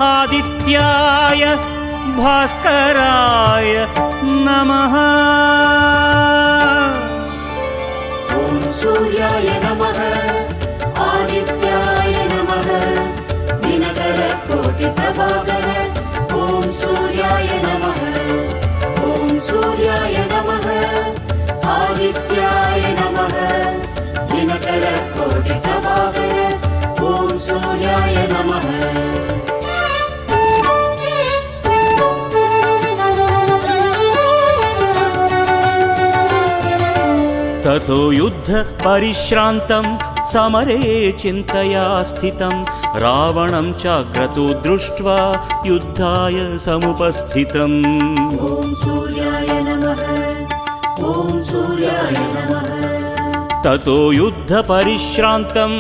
आदित्याय भास्कराय नमः। ॐ सूर्याय नमः आदित्याय नमः दिनकर कोटि प्रभाकर। ॐ सूर्याय नमः ॐ सूर्याय नमः आदित्याय नमः दिनकर कोटि प्रभाकर। ॐ सूर्याय नमः। ततो युद्ध परिश्रान्तं समरे चिन्तया स्थितं रावणं चाक्रतो दृष्ट्वा युद्धाय समुपस्थितम्। ॐ सूर्याय नमः ॐ सूर्याय नमः। ततो युद्ध परिश्रान्तं